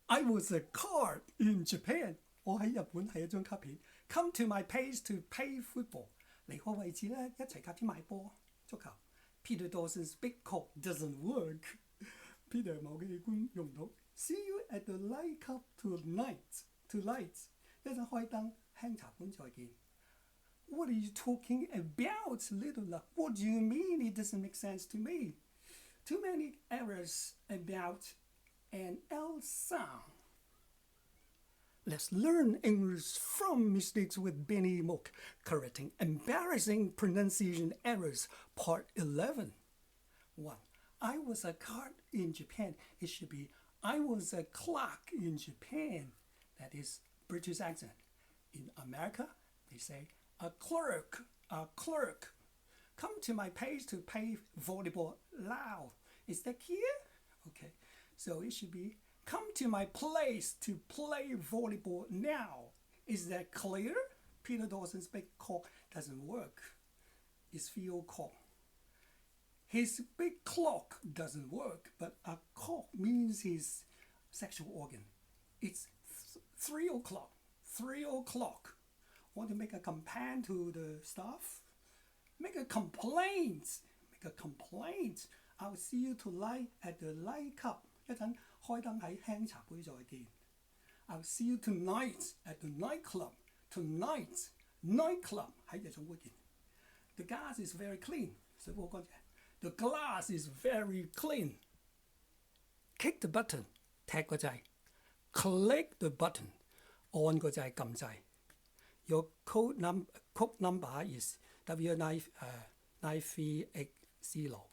I was a card in Japan. 我喺日本係一張卡片。Come to my place to play football. 嚟我位置咧，一齊夾錢買波足球。Peter Dawson's big cock doesn't work. Peter 某嘅器官用唔到。See you at the light club tonight. Tonight. 一陣開燈，輕茶館再見。What are you talking about, little luck? What do you mean it doesn't make sense to me? Too many errors about an L sound. Let's learn English from mistakes with Benny Mook, correcting embarrassing pronunciation errors, part 11. 1. I was a clerk in Japan. It should be I was a clerk in Japan. That is British accent. In America, they say a clerk, a clerk. Come to my place to play volleyball loud. Is that clear? Okay, so it should be come to my place to play volleyball now. Is that clear? Peter Dawson's big cock doesn't work. It's Theo cock. His big clock doesn't work, but a cock means his sexual organ. It's 3 o'clock. 3 o'clock. Want to make a complaint to the staff? Make a complaint. Make a complaint. I'll see you tonight at the light cup. 一陣開燈喺輕茶杯再見。I'll see you tonight at the nightclub. Tonight, nightclub 喺夜總會見。The gas is very clean. 水壺好乾淨。The glass is very clean. Kick the button. 踢個掣。Click the button. 按個掣撳掣。Your code number is W9380.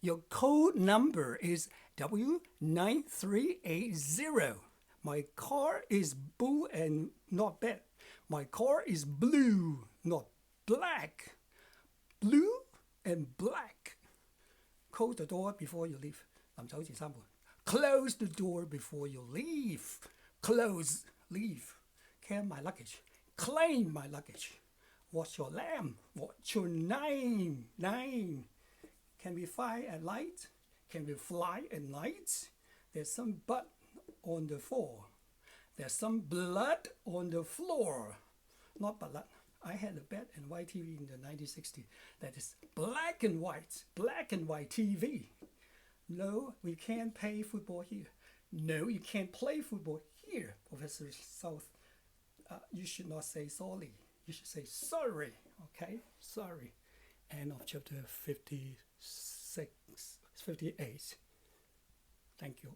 Your code number is W9380. My car is blue and not bad. My car is blue, not black. Blue and black. Close the door before you leave. 臨走前3步。Close the door before you leave. Close, leave. Carry my luggage. Claim my luggage. What's your name? What's your name? Name. Can we fly at night? Can we fly at night? There's some blood on the floor. There's some blood on the floor. Not blood. I had a black and white TV in the 1960s. That is black and white TV. No, we can't play football here. No, you can't play football here, Professor South. You should not say sorry. You should say sorry, okay? Sorry. End of chapter 58. Thank you.